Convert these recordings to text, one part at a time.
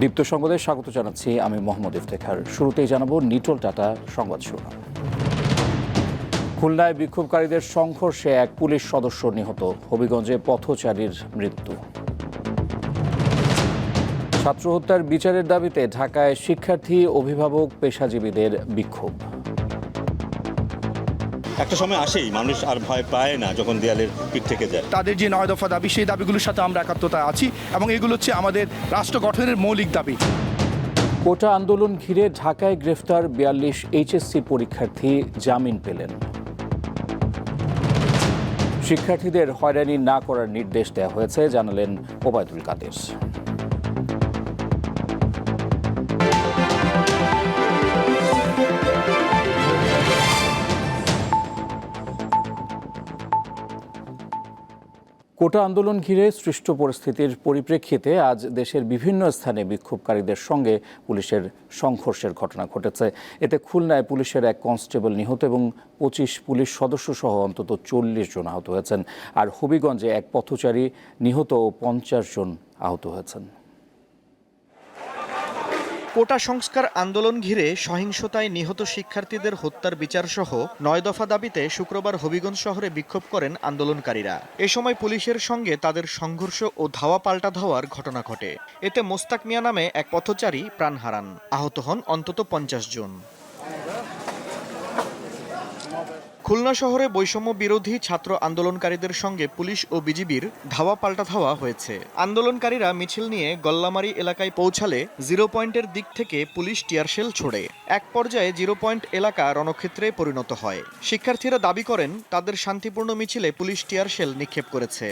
দীপ্ত সংবাদে স্বাগত জানাচ্ছি আমি মোহাম্মদ ইফতেখার। শুরুতেই জানাবো নিটোল টাটা সংবাদ শিরোনাম। খুলনায় বিক্ষোভকারীদের সংঘর্ষে এক পুলিশ সদস্য নিহত, হবিগঞ্জে পথচারীর মৃত্যু। ছাত্র হত্যার বিচারের দাবিতে ঢাকায় শিক্ষার্থী, অভিভাবক, পেশাজীবীদের বিক্ষোভ। একটা সময় আসেই মানুষ আর ভয় পায় না যখন দেয়ালের পিঠ থেকে যায়। তাদের যে 9 দফা দাবি, সেই দাবিগুলোর সাথে আমরা একাত্মতা আছি এবং এগুলো হচ্ছে আমাদের রাষ্ট্র গঠনের মৌলিক দাবি। কোটা আন্দোলন ঘিরে ঢাকায় গ্রেফতার 42 এইচএসসি পরীক্ষার্থী জামিন পেলেন। শিক্ষার্থীদের হয়রানি না করার নির্দেশ দেওয়া হয়েছে, জানালেন ওবায়দুল কাদের। কোটা আন্দোলন ঘিরে সৃষ্ট পরিস্থিতির পরিপ্রেক্ষিতে আজ দেশের বিভিন্ন স্থানে বিক্ষোভকারীদের সঙ্গে পুলিশের সংঘর্ষের ঘটনা ঘটেছে। এতে খুলনায় পুলিশের এক কনস্টেবল নিহত এবং 25 পুলিশ সদস্য সহ অন্তত 40 জন আহত হয়েছেন। আর হবিগঞ্জে এক পথচারী নিহত ও 50 জন আহত হয়েছেন। কোটা সংস্কার আন্দোলন ঘিরে সহিংসতায় নিহত শিক্ষার্থীদের হত্যার বিচারসহ 9 দফা দাবিতে শুক্রবার হবিগঞ্জ শহরে বিক্ষোভ করেন আন্দোলনকারীরা। এ সময় পুলিশের সঙ্গে তাদের সংঘর্ষ ও ধাওয়া পাল্টা ধাওয়ার ঘটনা ঘটে। এতে মোস্তাক মিয়া নামে এক পথচারী প্রাণ হারান, আহত হন অন্তত 50 জন। খুলনা শহরে বৈষম্য বিরোধী ছাত্র আন্দোলনকারীদের সঙ্গে পুলিশ ও বিজিবির ধাওয়া পাল্টা ধাওয়া হয়েছে। আন্দোলনকারীরা মিছিল নিয়ে গল্লামারি এলাকায় পৌঁছালে 0 পয়েন্টের দিক থেকে পুলিশ টিয়ারশেল ছোড়ে। এক পর্যায়ে 0 পয়েন্ট এলাকা রণক্ষেত্রে পরিণত হয়। শিক্ষার্থীরা দাবি করেন তাদের শান্তিপূর্ণ মিছিলে পুলিশ টিয়ারশেল নিক্ষেপ করেছে।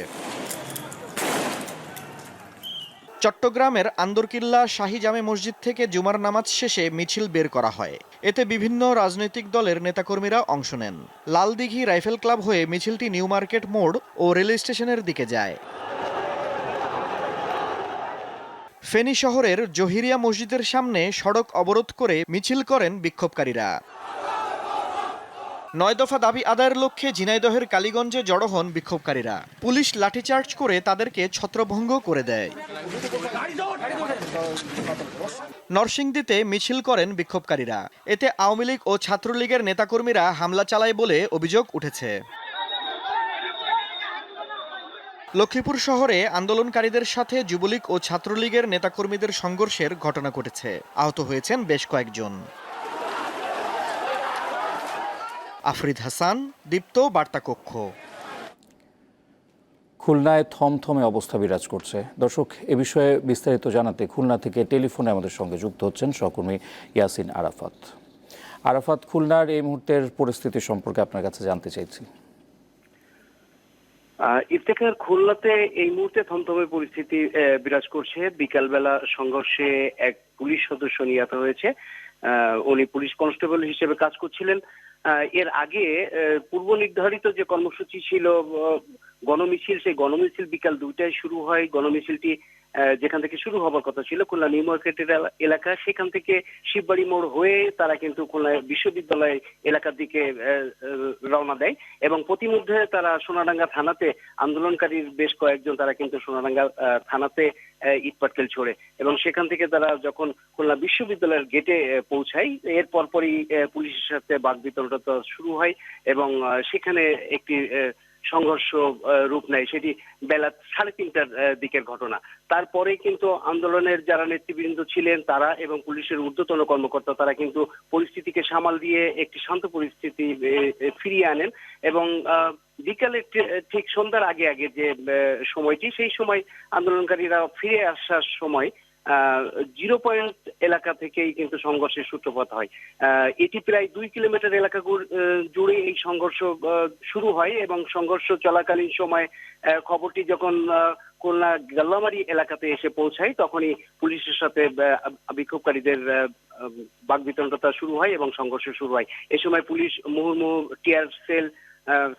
চট্টগ্রামের আন্দরকিল্লা শাহী জামে মসজিদ থেকে জুমার নামাজ শেষে মিছিল বের করা হয়। এতে বিভিন্ন রাজনৈতিক দলের নেতাকর্মীরা অংশ নেন। লালদিঘি রাইফেল ক্লাব হয়ে মিছিলটি নিউ মার্কেট মোড় ও রেল স্টেশনের দিকে যায়। ফেনী শহরের জহিরিয়া মসজিদের সামনে সড়ক অবরোধ করে মিছিল করেন বিক্ষোভকারীরা। 9 দফা দাবি আদায়ের লক্ষ্যে ঝিনাইদহের কালীগঞ্জে জড়ো হন বিক্ষোভকারীরা। পুলিশ লাঠিচার্জ করে তাদেরকে ছত্রভঙ্গ করে দেয়। নরসিংদীতে মিছিল করেন বিক্ষোভকারীরা। এতে আওয়ামী লীগ ও ছাত্রলীগের নেতাকর্মীরা হামলা চালায় বলে অভিযোগ উঠেছে। লক্ষ্মীপুর শহরে আন্দোলনকারীদের সাথে যুবলীগ ও ছাত্রলীগের নেতাকর্মীদের সংঘর্ষের ঘটনা ঘটেছে। আহত হয়েছেন বেশ কয়েকজন। আফরিদ হাসান, দীপ্ত বার্তা কক্ষ। খুলনায় থমথমে অবস্থা বিরাজ করছে। দর্শক, এ বিষয়ে বিস্তারিত জানাতে খুলনা থেকে টেলিফোনে আমাদের সঙ্গে যুক্ত হচ্ছেন সহকর্মী ইয়াসিন আরাফাত। আরাফাত, খুলনার এই মুহূর্তের পরিস্থিতি সম্পর্কে আপনার কাছে জানতে চাইছি। ইফতেখার, খুলনাতে এই মুহূর্তে থমথমে পরিস্থিতি বিরাজ করছে। বিকালবেলা সংঘর্ষে এক পুলিশ সদস্য নিহত হয়েছে। উনি পুলিশ কনস্টেবল হিসেবে কাজ করছিলেন। এর আগে পূর্ব নির্ধারিত যে কর্মসূচি ছিল গণমিছিল, সেই গণমিছিল বিকাল 2টায় শুরু হয়। গণমিছিলটি যেখান থেকে শুরু হবার কথা ছিল খুলনা নিউ মার্কেটের এলাকা, সেখান থেকে শিববাড়ি মোড় হয়ে তারা কিন্তু খুলনা বিশ্ববিদ্যালয় এলাকার দিকে রওনা দেয় এবং প্রতিমধ্যে তারা সোনাডাঙ্গা থানাতে আন্দোলনকারীর বেশ কয়েকজন তারা কিন্তু সোনাডাঙ্গা থানাতে ইট পাটকেল ছোড়ে এবং সেখান থেকে তারা যখন খুলনা বিশ্ববিদ্যালয়ের গেটে পৌঁছায় এর পরপরই পুলিশের সাথে বাকবিতণ্ডা শুরু হয় এবং সেখানে একটি সংঘর্ষ রূপ নেয়। সেটি বেলা 3:30টার দিকের ঘটনা। তারপরে কিন্তু আন্দোলনের যারা নেতৃবৃন্দ ছিলেন তারা এবং পুলিশের ঊর্ধ্বতন কর্মকর্তা তারা কিন্তু পরিস্থিতিকে সামাল দিয়ে একটি শান্ত পরিস্থিতি ফিরিয়ে আনেন এবং বিকালে ঠিক সন্ধ্যার আগে আগে যে সময়টি, সেই সময় আন্দোলনকারীরা ফিরে আসার সময় 0 পয়েন্ট এলাকা থেকেই কিন্তু সংঘর্ষের সূত্রপাত হয়। এটি প্রায় 2 কিলোমিটার এলাকা জুড়ে এই সংঘর্ষ শুরু হয় এবং সংঘর্ষ চলাকালীন সময় খবরটি যখন খুলনা গাল্লামারি এলাকাতে এসে পৌঁছায় তখনই পুলিশের সাথে বিক্ষোভকারীদের বাকবিতণ্ডা শুরু হয় এবং সংঘর্ষ শুরু হয়। এ সময় পুলিশ মুহুর্মুহু টিয়ার সেল,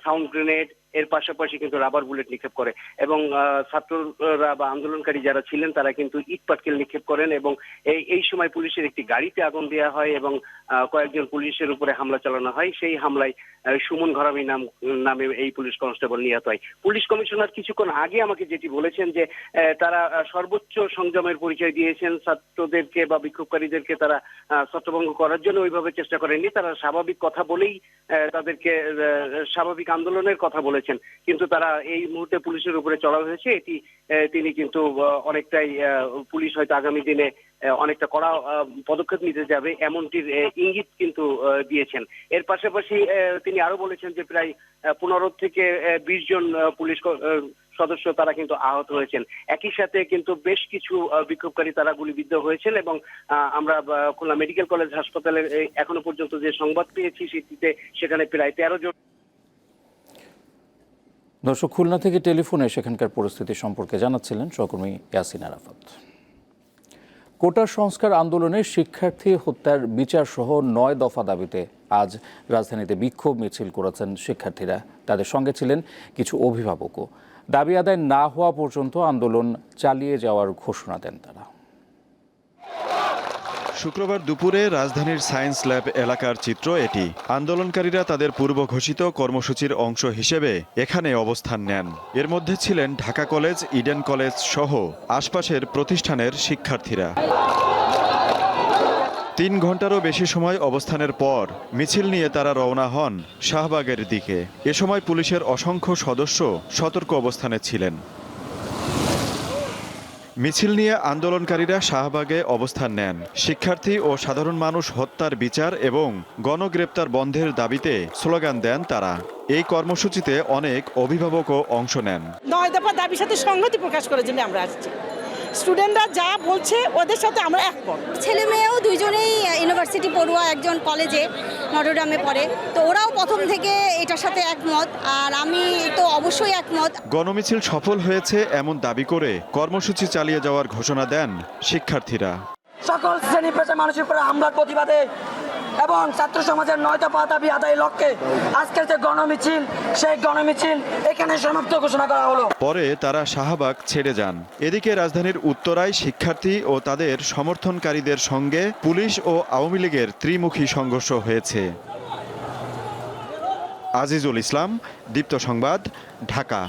সাউন্ড গ্রেনেড এর পাশাপাশি কিন্তু রাবার বুলেট নিক্ষেপ করে এবং ছাত্ররা বা আন্দোলনকারী যারা ছিলেন তারা কিন্তু ইট পাটকেল নিক্ষেপ করেন এবং এই সময় পুলিশের একটি গাড়িতে আগুন দেওয়া হয় এবং কয়েকজন পুলিশের উপরে হামলা চালানো হয়। সেই হামলায় সুমন ঘরামি নামে এই পুলিশ কনস্টেবল নিহত হয়। পুলিশ কমিশনার কিছুক্ষণ আগে আমাকে যেটি বলেছেন যে তারা সর্বোচ্চ সংযমের পরিচয় দিয়েছেন, ছাত্রদেরকে বা বিক্ষোভকারীদেরকে তারা ছত্রভঙ্গ করার জন্য ওইভাবে চেষ্টা করেননি। তারা স্বাভাবিক কথা বলেই তাদেরকে স্বাভাবিক আন্দোলনের কথা বলেছেন, কিন্তু তারা এই মুহূর্তে পুলিশের উপরে চড়াও হয়েছে। তিনি কিন্তু অনেকটাই পুলিশ হয়তো আগামী দিনে অনেকটা কড়া পদক্ষেপ নিতে যাবে এমনটির ইঙ্গিত কিন্তু দিয়েছেন। এর পাশাপাশি তিনি আরো বলেছেন যে প্রায় 15 থেকে 20 জন পুলিশ সদস্য তারা কিন্তু আহত হয়েছেন। একই সাথে কিন্তু বেশ কিছু বিক্ষোভকারী তারা গুলিবিদ্ধ হয়েছেন এবং আমরা খুলনা মেডিকেল কলেজ হাসপাতালে এখনো পর্যন্ত যে সংবাদ পেয়েছি সেখানে প্রায় 13 জন। দর্শক, খুলনা থেকে টেলিফোনে সেখানকার পরিস্থিতি সম্পর্কে জানাচ্ছিলেন সহকর্মী ইয়াসিন আরাফাত। কোটা সংস্কার আন্দোলনে শিক্ষার্থী হত্যার বিচার সহ 9 দফা দাবিতে আজ রাজধানীতে বিক্ষোভ মিছিল করেছেন শিক্ষার্থীরা। তাদের সঙ্গে ছিলেন কিছু অভিভাবকও। দাবি আদায় না হওয়া পর্যন্ত আন্দোলন চালিয়ে যাওয়ার ঘোষণা দেন তারা। শুক্রবার দুপুরে রাজধানীর সায়েন্স ল্যাব এলাকার চিত্র এটি। আন্দোলনকারীরা তাদের পূর্ব ঘোষিত কর্মসূচির অংশ হিসেবে এখানে অবস্থান নেন। এর মধ্যে ছিলেন ঢাকা কলেজ, ইডেন কলেজ সহ আশপাশের প্রতিষ্ঠানের শিক্ষার্থীরা। 3 ঘন্টারও বেশি সময় অবস্থানের পর মিছিল নিয়ে তারা রওনা হন শাহবাগের দিকে। এ সময় পুলিশের অসংখ্য সদস্য সতর্ক অবস্থানে ছিলেন। মিছিল নিয়ে আন্দোলনকারীরা শাহবাগে অবস্থান নেন। শিক্ষার্থী ও সাধারণ মানুষ হত্যার বিচার এবং গণগ্রেপ্তার বন্ধের দাবিতে স্লোগান দেন তারা। এই কর্মসূচিতে অনেক অভিভাবকও অংশ নেন। 9 দফা দাবির সাথে সংহতি প্রকাশ করার জন্য আমরা আসছি। স্টুডেন্টরা যা বলছে ওদের সাথে আমরা একমত। ছেলে মেয়েও দুইজনেই ইউনিভার্সিটি পড়ুয়া, একজন কলেজে নটরডেমে পড়ে, তো ওরাও প্রথম থেকে এটার সাথে একমত, আর আমি তো অবশ্যই একমত। গণমিছিল সফল হয়েছে এমন দাবি করে কর্মসূচি চালিয়ে যাওয়ার ঘোষণা দেন শিক্ষার্থীরা। সকল শ্রেণী পেশার মানুষের উপরে হামলার প্রতিবাদে এবং ছাত্র সমাজের 9 দফা দাবি আদায়ের লক্ষ্যে আজকের যে গণমিছিল, সেই গণমিছিল এখানে সমাপ্ত ঘোষণা করা হলো। পরে তারা শাহবাগ ছেড়ে যান। এদিকে রাজধানীর উত্তরায় শিক্ষার্থী ও তাদের সমর্থনকারীদের সঙ্গে পুলিশ ও আওয়ামী লীগের ত্রিমুখী সংঘর্ষ হয়েছে। আজিজুল ইসলাম, দীপ্ত সংবাদ, ঢাকা।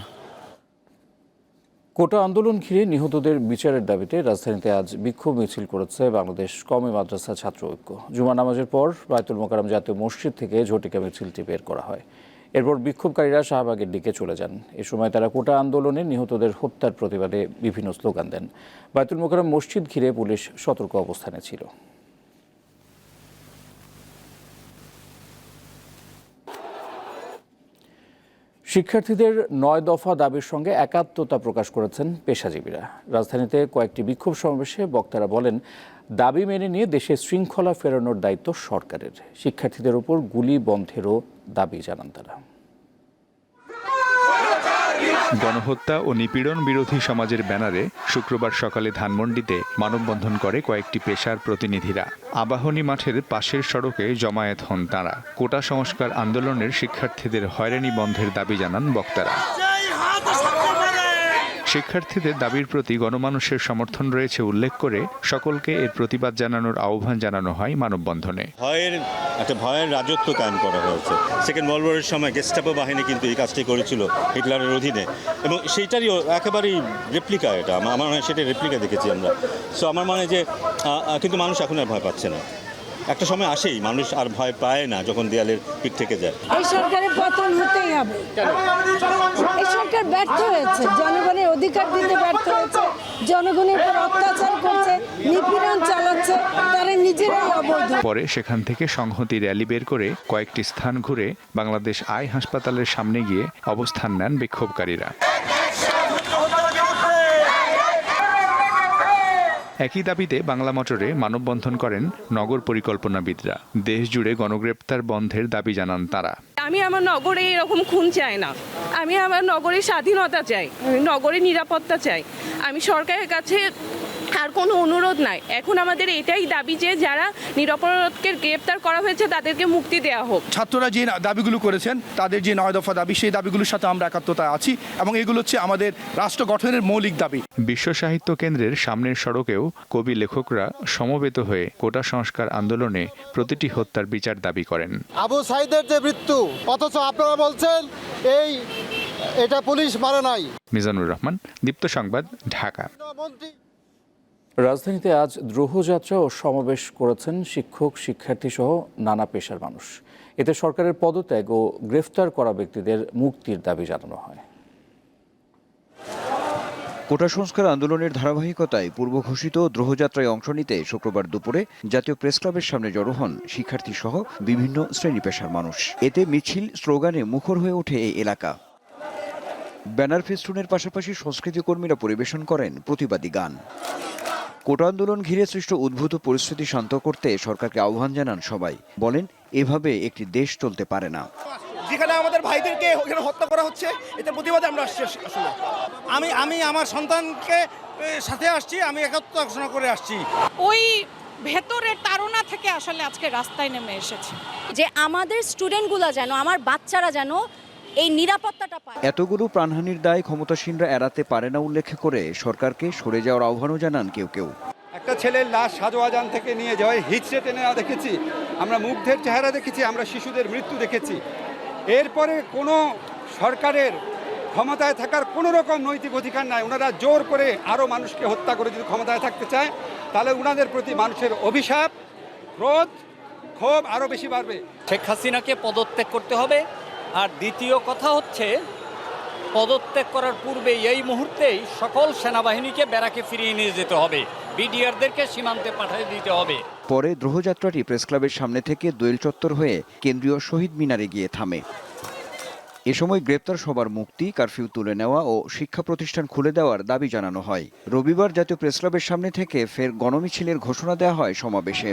কোটা আন্দোলন ঘিরে নিহতদের বিচারের দাবিতে রাজধানীতে আজ বিক্ষোভ মিছিল করেছে বাংলাদেশ কওমি মাদ্রাসা ছাত্র ঐক্য। জুমা নামাজের পর বায়তুল মোকাররম জাতীয় মসজিদ থেকে ঝটিকা মিছিলটি বের করা হয়। এরপর বিক্ষোভকারীরা শাহবাগের দিকে চলে যান। এ সময় তারা কোটা আন্দোলনে নিহতদের হত্যার প্রতিবাদে বিভিন্ন স্লোগান দেন। বায়তুল মোকাররম মসজিদ ঘিরে পুলিশ সতর্ক অবস্থানে ছিল। শিক্ষার্থীদের 9 দফা দাবির সঙ্গে একাত্মতা প্রকাশ করেছেন পেশাজীবীরা। রাজধানীতে কয়েকটি বিক্ষোভ সমাবেশে বক্তারা বলেন, দাবি মেনে নিয়ে দেশে শৃঙ্খলা ফেরানোর দায়িত্ব সরকারের। শিক্ষার্থীদের উপর গুলি বন্ধেরও দাবি জানান তারা। গণহত্যা ও নিপীড়ন বিরোধী সমাজের ব্যানারে শুক্রবার সকালে ধানমন্ডিতে মানববন্ধন করে কয়েকটি পেশার প্রতিনিধিরা। আবাহনী মাঠের পাশের সড়কে জমায়েত হন তাঁরা। কোটা সংস্কার আন্দোলনের শিক্ষার্থীদের হয়রানি বন্ধের দাবি জানান বক্তারা। শিক্ষার্থীদের দাবির প্রতি গণমানুষের সমর্থন রয়েছে উল্লেখ করে সকলকে এর প্রতিবাদ জানানোর আহ্বান জানানো হয় মানববন্ধনে। ভয়ের রাজত্ব কায়েম করা হয়েছে। সেকেন্ড ওয়ার্ল্ড ওয়ারের সময় গেস্টাপো বাহিনী কিন্তু এই কাজটি করেছিল হিটলারের অধীনে, এবং সেইটারই একেবারেই রেপ্লিকা। এটা আমার মনে হয় সেটা রেপ্লিকা দেখেছি আমরা। সো আমার মনে হয় যে কিন্তু মানুষ এখন আর ভয় পাচ্ছে না। একটা সময় আসেই মানুষ আর ভয় পায় না যখন দেয়ালের পিঠ থেকে যায়। এই সরকারের পতন হতেই হবে। এই সরকার ব্যর্থ হয়েছে, জনগণের অধিকার দিতে ব্যর্থ হয়েছে, জনগণের উপর অত্যাচার করছে, নিপীড়ন চালাচ্ছে, তারা নিজেরাই অবৈধ। পরে সেখান থেকে সংহতি র্যালি বের করে কয়েকটি স্থান ঘুরে বাংলাদেশ আই হাসপাতালের সামনে গিয়ে অবস্থান নেন বিক্ষোভকারীরা। একই দাবিতে বাংলা মোটরে মানববন্ধন করেন নগর পরিকল্পনাবিদরা। দেশ জুড়ে গণগ্রেপ্তার বন্ধের দাবি জানান তারা। আমি আমার নগরে এরকম খুন চাই না, আমি আমার নগরের স্বাধীনতা চাই, নগরের নিরাপত্তা চাই। আমি সরকারের কাছে আর কোনো অনুরোধ নাই। এখন আমাদের এটাই দাবি যে যারা নিরপরাধকে গ্রেপ্তার করা হয়েছে তাদেরকে মুক্তি দেওয়া হোক। ছাত্ররা যে দাবিগুলো করেছেন, তাদের যে 9 দফা দাবি, সেই দাবিগুলোর সাথে আমরা একাত্মতায় আছি এবং এগুলো হচ্ছে আমাদের রাষ্ট্র গঠনের মৌলিক দাবি। বিশ্ব সাহিত্য কেন্দ্রের সামনের সড়কেও কবি লেখকরা সমবেত হয়ে কোটা সংস্কার আন্দোলনে প্রতিটি হত্যার বিচার দাবি করেন। আবু সাইদের যে মৃত্যু, অথচ আপনারা বলছেন এটা পুলিশ মারে নাই। মিজানুর রহমান, দীপ্ত সংবাদ, ঢাকা। রাজধানীতে আজ দ্রোহযাত্রা ও সমাবেশ করেছেন শিক্ষক, শিক্ষার্থী সহ নানা পেশার মানুষ। এতে সরকারের পদত্যাগ ও গ্রেফতার করা ব্যক্তিদের মুক্তির দাবি জানানো হয়। কোটা সংস্কার আন্দোলনের ধারাবাহিকতায় পূর্ব ঘোষিত দ্রোহযাত্রায় অংশ নিতে শুক্রবার দুপুরে জাতীয় প্রেসক্লাবের সামনে জড়ো হন শিক্ষার্থী সহ বিভিন্ন শ্রেণী পেশার মানুষ। এতে মিছিল, স্লোগানে মুখর হয়ে ওঠে এই এলাকা। ব্যানার ফেস্টুনের পাশাপাশি সংস্কৃতি কর্মীরা পরিবেশন করেন প্রতিবাদী গান। কোটা আন্দোলন ঘিরে সৃষ্ট উদ্ভূত পরিস্থিতি শান্ত করতে সরকারকে আহ্বান জানান সবাই। বলেন, এভাবে একটি দেশ চলতে পারে না। যেখানে আমাদের ভাইদেরকে ওখানে হত্যা করা হচ্ছে, এতে প্রতিবাদে আমরা আসছি। আসলে আমি আমার সন্তানকে সাথে আসছি, আমি একাত্মতা ঘোষণা করে আসছি। ওই ভেতরের তাড়না থেকে আসলে আজকে রাস্তায় নেমে এসেছে যে আমাদের স্টুডেন্টগুলো যেন, আমার বাচ্চারা যেন এই নিরাপত্তাটা পায়। এতগুলো প্রাণহানির দায় ক্ষমতাসীনরা এড়াতে পারে না উল্লেখ করে সরকারকে সরে যাওয়ার আহ্বানও জানান কেউ কেউ। একটা ছেলের লাশ সাজোয়াজান থেকে নিয়ে যাওয়ায় হিচড়ে টেনে নেওয়া দেখেছি আমরা, মুগ্ধের চেহারা দেখেছি আমরা, শিশুদের মৃত্যু দেখেছি। এরপরে কোনো সরকারের ক্ষমতায় থাকার কোনো রকম নৈতিক অধিকার নাই। ওনারা জোর করে আরও মানুষকে হত্যা করে যদি ক্ষমতায় থাকতে চায়, তাহলে ওনাদের প্রতি মানুষের অভিশাপ, ক্রোধ, ক্ষোভ আরও বেশি বাড়বে। শেখ হাসিনাকে পদত্যাগ করতে হবে। আর দ্বিতীয় কথা হচ্ছে, পদত্যাগ করার পূর্বে এই মুহূর্তেই সকল সেনাবাহিনীকে ব্যারাকে ফিরিয়ে নিয়ে যেতে হবে, বিডিআরদেরকে সীমান্তে পাঠিয়ে দিতে হবে। পরে দ্রোহযাত্রাটি প্রেসক্লাবের সামনে থেকে দোয়েল চত্বর হয়ে কেন্দ্রীয় শহীদ মিনারে গিয়ে থামে। এ সময় গ্রেপ্তার সবার মুক্তি, কারফিউ তুলে নেওয়া ও শিক্ষা প্রতিষ্ঠান খুলে দেওয়ার দাবি জানানো হয়। রবিবার জাতীয় প্রেসক্লাবের সামনে থেকে ফের গণমিছিলের ঘোষণা দেওয়া হয় সমাবেশে।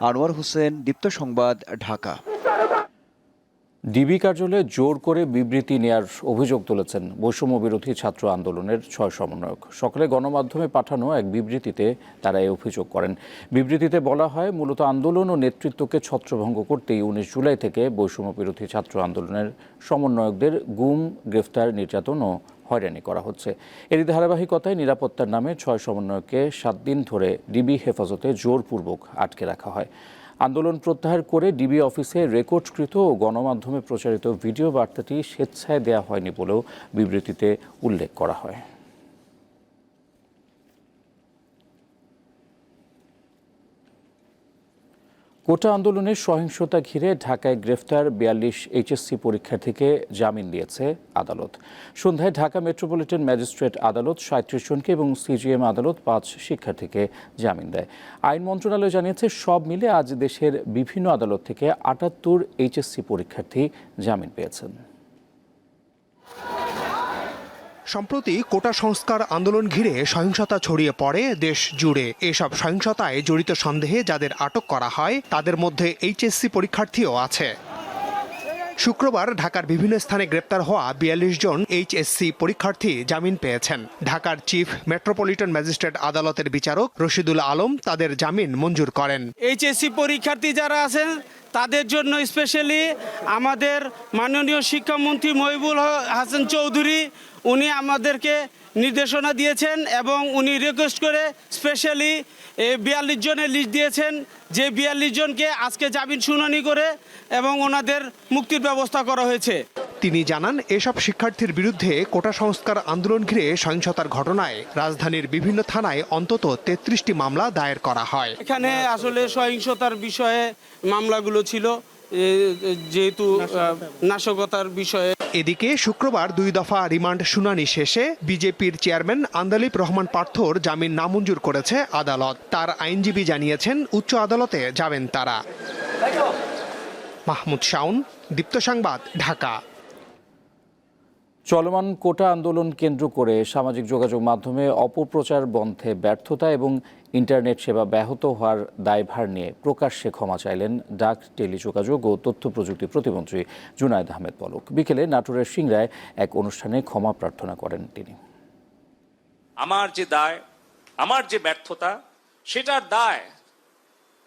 আনোয়ার হোসেন, দীপ্ত সংবাদ, ঢাকা। ডিবি কার্যালয়ে জোর করে বিবৃতি নেয়ার অভিযোগ তুলেছেন বৈষম্য বিরোধী ছাত্র আন্দোলনের 6 সমন্বয়ক। সকালে গণমাধ্যমে পাঠানো এক বিবৃতিতে তারা এই অভিযোগ করেন। বিবৃতিতে বলা হয়, মূলত আন্দোলন ও নেতৃত্বকে ছত্রভঙ্গ করতেই 19 জুলাই থেকে বৈষম্য বিরোধী ছাত্র আন্দোলনের সমন্বয়কদের গুম, গ্রেফতার, নির্যাতন ও হয়রানি করা হচ্ছে। এরই ধারাবাহিকতায় নিরাপত্তার নামে 6 সমন্বয়ককে 7 দিন ধরে ডিবি হেফাজতে জোরপূর্বক আটকে রাখা হয়। আন্দোলন প্রত্যাহার করে ডিবি অফিসে রেকর্ডকৃত ও গণমাধ্যমে প্রচারিত ভিডিও বার্তাটি স্বেচ্ছায় দেওয়া হয়নি বলেও বিবৃতিতে উল্লেখ করা হয়। কোটা আন্দোলনের সহিংসতা ঘিরে ঢাকায় গ্রেফতার 42 এইচএসসি পরীক্ষার্থীকে জামিন দিয়েছে আদালত। সন্ধ্যায় ঢাকা মেট্রোপলিটন ম্যাজিস্ট্রেট আদালত 37 জনকে এবং সিজিএম আদালত 5 শিক্ষার্থীকে জামিন দেয়। আইন মন্ত্রণালয় জানিয়েছে, সব মিলে আজ দেশের বিভিন্ন আদালত থেকে 78 এইচএসসি পরীক্ষার্থী জামিন পেয়েছেন। সম্প্রতি কোটা সংস্কার আন্দোলন ঘিরে সহিংসতা ছড়িয়ে পড়ে দেশ জুড়ে। এসব সহিংসতায় জড়িত সন্দেহে যাদের আটক করা হয়, তাদের মধ্যে এইচএসসি পরীক্ষার্থীও আছে। শুক্রবার ঢাকার বিভিন্ন স্থানে গ্রেপ্তার হওয়া 42 জন এইচএসসি পরীক্ষার্থী জামিন পেয়েছেন। ঢাকার চিফ মেট্রোপলিটন ম্যাজিস্ট্রেট আদালতের বিচারক রশিদুল আলম তাদের জামিন মঞ্জুর করেন। এইচএসসি পরীক্ষার্থী যারা আছেন তাদের জন্য স্পেশালি আমাদের মাননীয় শিক্ষামন্ত্রী মহিবুল হাসান চৌধুরী উনি আমাদেরকে নির্দেশনা দিয়েছেন এবং উনি রিকোয়েস্ট করে স্পেশালি 42 জনের লিস্ট দিয়েছেন, যে 42 জনকে আজকে জামিন শুনানি করে এবং ওনাদের মুক্তির ব্যবস্থা করা হয়েছে। তিনি জানান, এসব শিক্ষার্থীর বিরুদ্ধে কোটা সংস্কার আন্দোলন ঘিরে সহিংসতার ঘটনায় রাজধানীর বিভিন্ন থানায় অন্তত 33টি মামলা দায়ের করা হয়। এখানে আসলে সহিংসতার বিষয়ে মামলাগুলো ছিল, যেহেতু নাশকতার বিষয়ে। এদিকে শুক্রবার 2 দফা রিমান্ড শুনানি শেষে বিজেপির চেয়ারম্যান আন্দালিব রহমান পার্থর জামিন নামঞ্জুর করেছে আদালত। তার আইনজীবী জানিয়েছেন, উচ্চ আদালতে যাবেন তারা। মাহমুদ শাওন, দীপ্ত সংবাদ, ঢাকা। চলমান কোটা আন্দোলন কেন্দ্র করে সামাজিক যোগাযোগ মাধ্যমে অপপ্রচার বন্ধে ব্যর্থতা এবং ইন্টারনেট সেবা ব্যাহত হওয়ার দায়ভার নিয়ে প্রকাশ্যে ক্ষমা চাইলেন ডাক, টেলিযোগাযোগ ও তথ্য প্রযুক্তি প্রতিমন্ত্রী জুনায়েদ আহমেদ পলক। বিকেলে নাটোরের সিংড়ায় এক অনুষ্ঠানে ক্ষমা প্রার্থনা করেন তিনি। আমার যে দায় আমার যে ব্যর্থতা সেটার দায়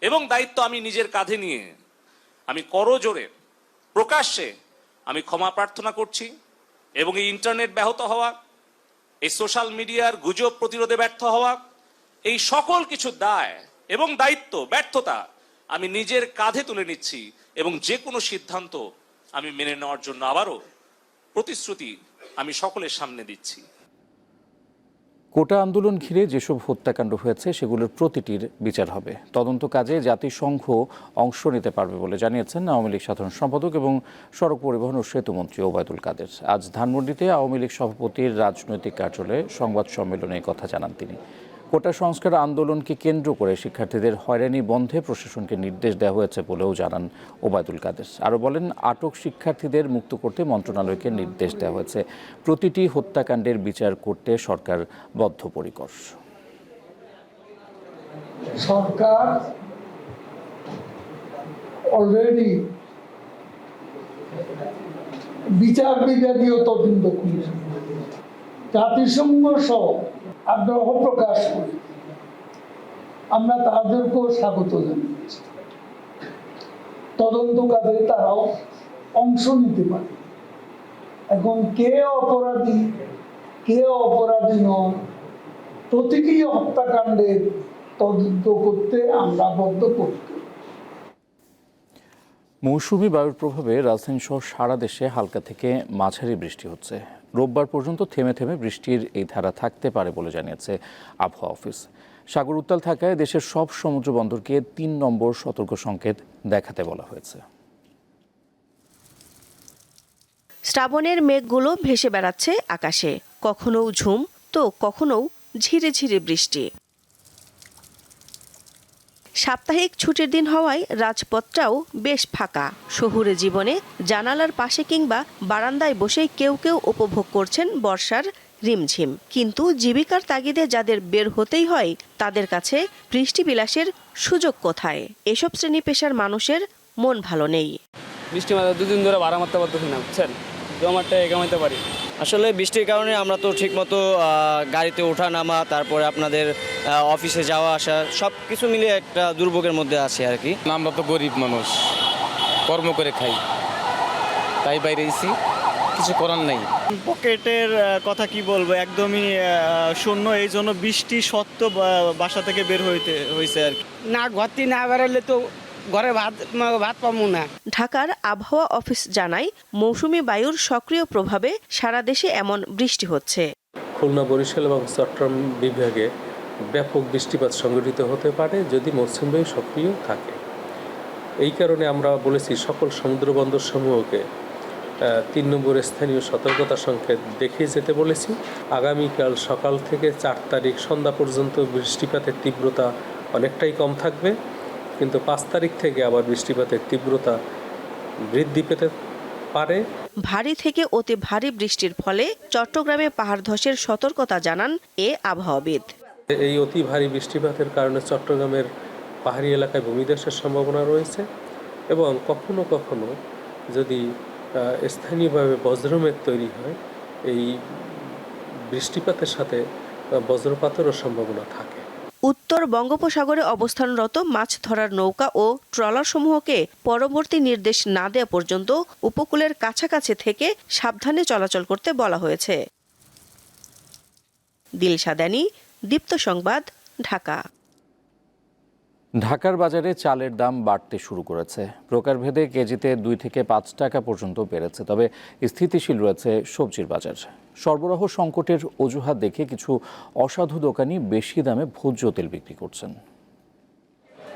এবং দায়িত্ব আমি নিজের কাঁধে নিয়ে আমি করজোড়ে প্রকাশ্যে আমি ক্ষমা প্রার্থনা করছি। এবং এই ইন্টারনেট ব্যাহত হওয়া, এই সোশ্যাল মিডিয়ার গুজব প্রতিরোধে ব্যর্থ হওয়া, এই সকল কিছু দায় এবং দায়িত্ব, ব্যর্থতা আমি নিজের কাঁধে তুলে নিচ্ছি এবং যে কোনো সিদ্ধান্ত আমি মেনে নেওয়ার জন্য আবারও প্রতিশ্রুতি আমি সকলের সামনে দিচ্ছি। কোটা আন্দোলন ঘিরে যেসব হত্যাকাণ্ড হয়েছে সেগুলোর প্রতিটির বিচার হবে। তদন্ত কাজে জাতিসংঘ অংশ নিতে পারবে বলে জানিয়েছেন আওয়ামী লীগ সাধারণ সম্পাদক এবং সড়ক পরিবহন ও সেতুমন্ত্রী ওবায়দুল কাদের। আজ ধানমন্ডিতে আওয়ামী লীগ সভাপতির রাজনৈতিক কার্যালয়ে সংবাদ সম্মেলনে এই কথা জানান তিনি। কোটা সংস্কার আন্দোলনকে কেন্দ্র করে শিক্ষার্থীদের হয়রানি বন্ধে প্রশাসনকে নির্দেশ দেওয়া হয়েছে বলেও জানান ওবায়দুল কাদের। আরও বলেন, আটক শিক্ষার্থীদের মুক্ত করতে মন্ত্রণালয়কে নির্দেশ দেওয়া হয়েছে। প্রতিটি হত্যাকাণ্ডের বিচার করতে সরকার বদ্ধপরিকর। সরকার অলরেডি বিচার বিভাগীয় তদন্ত কমিশন, জাতিসংঘ সহ আগ্রহ প্রকাশ করি, আমরা তাদেরকেও স্বাগত জানাচ্ছি। তদন্ত কাজে তারাও অংশ নিতে পারে। এখন কে অপরাধী কে অপরাধী নয়, প্রতিটি হত্যাকাণ্ডের তদন্ত করতে আমরা বদ্ধপরিকর। মৌসুমি বায়ুর প্রভাবে রাজধানী সহ সারা দেশে হালকা থেকে মাঝারি বৃষ্টি হচ্ছে। রোববার পর্যন্ত থেমে থেমে বৃষ্টির এই ধারা থাকতে পারে বলে জানিয়েছে আবহাওয়া অফিস। সাগর উত্তাল থাকায় দেশের সব সমুদ্র বন্দরকে ৩ নম্বর সতর্ক সংকেত দেখাতে বলা হয়েছে। শ্রাবণের মেঘগুলো ভেসে বেড়াচ্ছে আকাশে, কখনো ঝুম তো কখনো ঝিরে ঝিরে বৃষ্টি। সাপ্তাহিক ছুটির দিন হওয়ায় রাজপথটাও বেশ ফাঁকা। শহুরে জীবনে জানালার পাশে কিংবা বারান্দায় বসে কেউ কেউ উপভোগ করছেন বর্ষার রিমঝিম। কিন্তু জীবিকার তাগিদে যাদের বের হতেই হয় তাদের কাছে বৃষ্টি বিলাসের সুযোগ কোথায়? এসব শ্রেণী পেশার মানুষের মন ভালো নেই। বৃষ্টি মাত্র 2 দিন ধরে ভাড়া মারতে পারতেছি না, বুঝছেন, জমাটা কামাইতে পারি। আসলে বৃষ্টির কারণে আমরা তো ঠিকমতো গাড়িতে ওঠা নামা, তারপরে আপনাদের অফিসে যাওয়া আসা সব কিছু মিলে একটা দুর্ভোগের মধ্যে আছি আর কি। আমরা তো গরিব মানুষ, কর্ম করে খাই, তাই বাইরে এসেছি, কিছু করার নাই। পকেটের কথা কি বলবো, একদমই শূন্য। এই জন্য বৃষ্টি সত্ত্বেও বাসা থেকে বের হয়েছে আর কি। না ঘরটি না বেরোলে তো ঘরে ভাত পাবো না। ঢাকার আবহাওয়া অফিস জানায়, মৌসুমি বায়ুর সক্রিয় প্রভাবে সারা দেশে এমন বৃষ্টি হচ্ছে। খুলনা, বরিশাল এবং চট্টগ্রাম বিভাগে ব্যাপক বৃষ্টিপাত সংঘটিত হতে পারে যদি মৌসুমি বায়ু সক্রিয় থাকে। এই কারণে আমরা বলেছি সকল সমুদ্র বন্দর সমূহকে 3 নম্বর স্থানীয় সতর্কতা সংকেত দেখিয়ে যেতে বলেছি। আগামীকাল সকাল থেকে 4 তারিখ সন্ধ্যা পর্যন্ত বৃষ্টিপাতের তীব্রতা অনেকটাই কম থাকবে, কিন্তু 5 তারিখ থেকে আবার বৃষ্টিপাতের তীব্রতা বৃদ্ধি পেতে পারে। ভারী থেকে অতি ভারী বৃষ্টির ফলে চট্টগ্রামে পাহাড় ধসের সতর্কতা জানান এ আবহাওয়াবিদ। এই অতি ভারী বৃষ্টিপাতের কারণে চট্টগ্রামের পাহাড়ি এলাকায় ভূমিধসের সম্ভাবনা রয়েছে এবং কখনো কখনো যদি স্থানীয়ভাবে বজ্রমেঘ তৈরি হয়, এই বৃষ্টিপাতের সাথে বজ্রপাতেরও সম্ভাবনা থাকে। উত্তর বঙ্গোপসাগরে অবস্থানরত মাছ ধরার নৌকা ও ট্রলারসমূহকে পরবর্তী নির্দেশ না দেওয়া পর্যন্ত উপকূলের কাছাকাছি থেকে সাবধানে চলাচল করতে বলা হয়েছে। দিলশা দানি, দীপ্ত সংবাদ, ঢাকা। ঢাকার বাজারে চালের দাম বাড়তে শুরু করেছে। প্রকারভেদে কেজিতে 2 থেকে 5 টাকা পর্যন্ত বেড়েছে। তবে স্থিতিশীল রয়েছে সবজির বাজার। সরবরাহ সংকটের অজুহাত দেখে কিছু অসাধু দোকানি বেশি দামে ভোজ্য তেল বিক্রি করছেন।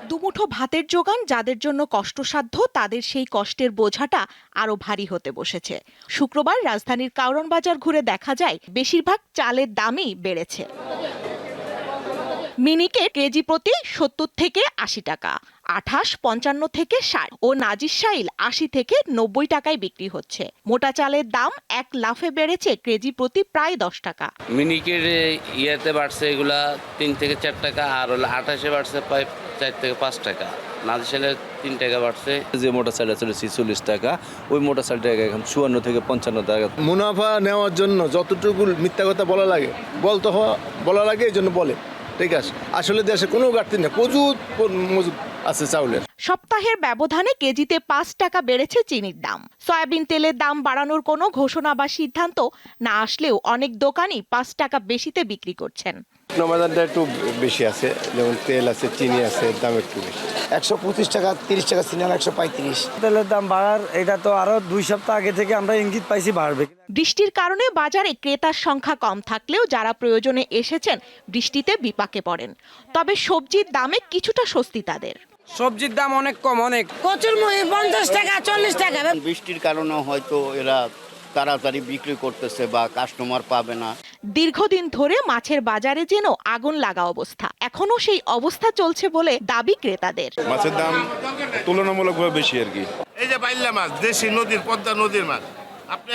দুমুঠো ভাতের জোগান যাদের জন্য কষ্টসাধ্য, তাদের সেই কষ্টের বোঝাটা আরো ভারী হতে বসেছে। শুক্রবার রাজধানীর কারওয়ান বাজার ঘুরে দেখা যায় বেশিরভাগ চালের দামই বেড়েছে। মিনিকে কেজি প্রতি 70 থেকে 80 টাকা, আঠাশ 55 থেকে 60 ও নাজির শাইল 80 থেকে 90 টাকায় বিক্রি হচ্ছে। মোটা চালের দাম এক লাফে বেড়েছে কেজি প্রতি প্রায় 10 টাকা। মিনিকের ইয়েতে বাড়ছে এগুলা 3 থেকে 4 টাকা, আর হলো আঠাশে বাড়ছে প্রায় 4 থেকে 5 টাকা, নাজির শাইলে 3 টাকা বাড়ছে। যে মোটা চালটা ছিল 46 টাকা, ওই মোটা চালটা এখন 54 থেকে 55 টাকা। মুনাফা নেওয়ার জন্য যতটুকু মিথ্যা কথা বলা লাগে, বলা লাগে, এই জন্য বলে। ঠিক আছে, আসলে দেশে কোনো ঘাটতি নেই, প্রচুর মজুদ আছে চাউলের। সপ্তাহের ব্যবধানে কেজিতে ৫ টাকা বেড়েছে চিনির দাম। সয়াবিন তেলের দাম বাড়ানোর কোনো ঘোষণা বা সিদ্ধান্ত না আসলেও অনেক দোকানই ৫ টাকা বেশিতে বিক্রি করছেন। বাজারটা একটু বেশি আছে, যেমন তেল আছে, চিনি আছে, দাম একটু বেশি। ১২৫ টাকা, ৩০ টাকা চিনি, ১৩৫। তেলের দাম বাড়ার এটা তো আরো ২ সপ্তাহ আগে থেকে আমরা ইঙ্গিত পাইছি বাড়বে। বৃষ্টির কারণে বাজারে ক্রেতার সংখ্যা কম থাকলেও যারা প্রয়োজনে এসেছেন বৃষ্টিতে বিপাকে পড়েন। তবে সবজির দামে কিছুটা স্বস্তি তাদের। সবজির দাম অনেক কম, অনেক। কচুরমুখী ৫০ টাকা, ৪০ টাকা। বৃষ্টির কারণে হয়তো এরা তাড়াতাড়ি বিক্রি করতেছে বা কাস্টমার পাবে না। দীর্ঘদিন ধরে মাছের বাজারে যেন আগুন লাগা অবস্থা, এখনো সেই অবস্থা চলছে বলে দাবি ক্রেতাদের। মাছের দাম তুলনামূলকভাবে বেশি আর কি। এই যে বাইল্লা মাছ, দেশি নদীর, পদ্মা নদীর মাছ, আপনি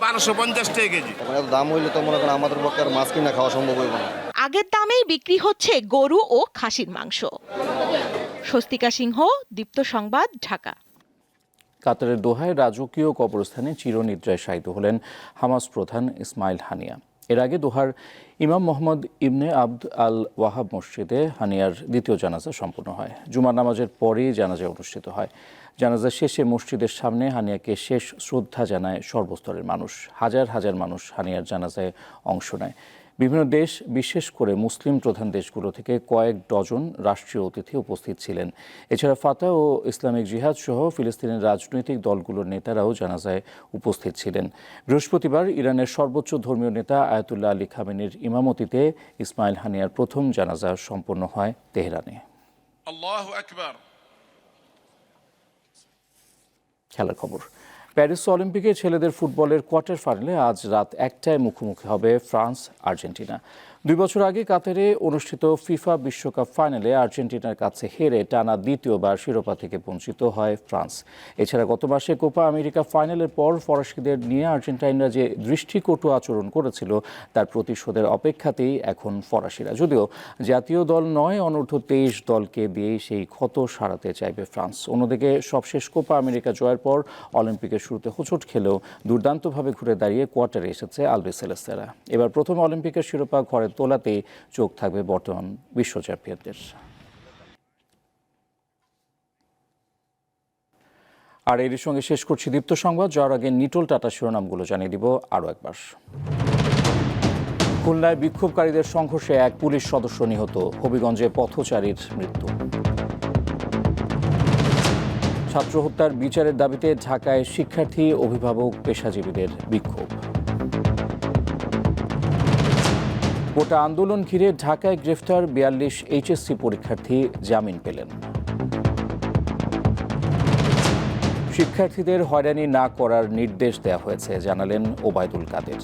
১২৫০ টাকা কেজি। দাম হইলে তো মনে করেন আমাদের পক্ষে আর মাছ কিনা খাওয়া সম্ভব হবে না। আগের দামেই বিক্রি হচ্ছে গরু ও খাসির মাংস। স্বস্তিকা সিংহ, দীপ্ত সংবাদ, ঢাকা। কাতারের দোহায় রাজকীয় কবরস্থানে চিরনিদ্রায় শায়িত হলেন হামাস প্রধান ইসমাইল হানিয়া। এর আগে দোহার ইমাম মোহাম্মদ ইবনে আবদ আল ওয়াহাব মসজিদে হানিয়ার দ্বিতীয় জানাজা সম্পন্ন হয়। জুমার নামাজের পরেই জানাজা অনুষ্ঠিত হয়। জানাজা শেষে মসজিদের সামনে হানিয়াকে শেষ শ্রদ্ধা জানায় সর্বস্তরের মানুষ। হাজার হাজার মানুষ হানিয়ার জানাজায় অংশ নেয়। বিভিন্ন দেশ, বিশেষ করে মুসলিম প্রধান দেশগুলো থেকে কয়েক ডজন রাষ্ট্রীয় অতিথি উপস্থিত ছিলেন। এছাড়া ফাতা ও ইসলামিক জিহাদ সহ ফিলিস্তিনের রাজনৈতিক দলগুলোর নেতারাও জানাজায় উপস্থিত ছিলেন। বৃহস্পতিবার ইরানের সর্বোচ্চ ধর্মীয় নেতা আয়াতুল্লাহ আলী খামেনির ইমামতিতে ইসমাইল হানিয়ার প্রথম জানাজা সম্পন্ন হয় তেহরানে। আল্লাহু আকবার। খেলার খবর। প্যারিস অলিম্পিকে ছেলেদের ফুটবলের কোয়ার্টার ফাইনালে আজ রাত ১টায় মুখোমুখি হবে ফ্রান্স আর্জেন্টিনা। ২ বছর আগে কাতারে অনুষ্ঠিত ফিফা বিশ্বকাপ ফাইনালে আর্জেন্টিনার কাছে হেরে টানা দ্বিতীয়বার শিরোপা থেকে বঞ্চিত হয় ফ্রান্স। এছাড়া গত মাসে কোপা আমেরিকা ফাইনালের পর ফরাসিদের নিয়ে আর্জেন্টাইনরা যে দৃষ্টিকটু আচরণ করেছিল তার প্রতিশোধের অপেক্ষাতেই এখন ফরাসিরা। যদিও জাতীয় দল নয়, অনূর্ধ্ব ২৩ দলকে দিয়েই সেই ক্ষত সারাতে চাইবে ফ্রান্স। অন্যদিকে সবশেষ কোপা আমেরিকা জয়ের পর অলিম্পিকের শুরুতে হোঁচট খেলেও দুর্দান্তভাবে ঘুরে দাঁড়িয়ে কোয়ার্টারে এসেছে আলবিসেলেস্তেরা। এবার প্রথম অলিম্পিকের শিরোপা ঘরে তোলাতেই চোখ থাকবে বর্তমান বিশ্ব চ্যাম্পিয়নদের। আর এর সঙ্গে শেষ করছি দীপ্ত সংবাদ। যাওয়ার আগে নিটোল টাটা শিরোনামগুলো জানিয়ে দিব আরও একবার। খুলনায় বিক্ষোভকারীদের সংঘর্ষে এক পুলিশ সদস্য নিহত, হবিগঞ্জে পথচারীর মৃত্যু। ছাত্র হত্যার বিচারের দাবিতে ঢাকায় শিক্ষার্থী, অভিভাবক, পেশাজীবীদের বিক্ষোভ। গোটা আন্দোলন ঘিরে ঢাকায় গ্রেফতার ৪২ এইচএসসি পরীক্ষার্থী জামিন পেলেন। শিক্ষার্থীদের হয়রানি না করার নির্দেশ দেওয়া হয়েছে, জানালেন ওবায়দুল কাদের।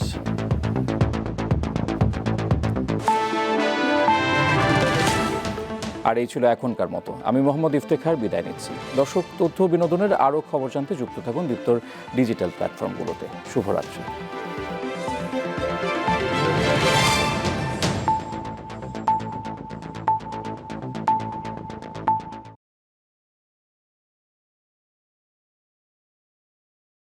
আর এই ছিল এখনকার মতো। আমি মোহাম্মদ ইফতেখার বিদায় নিচ্ছি। দর্শক, তথ্য বিনোদনের আরও খবর জানতে যুক্ত থাকুন দীপ্তর ডিজিটাল প্ল্যাটফর্মগুলোতে। শুভরাত্রি।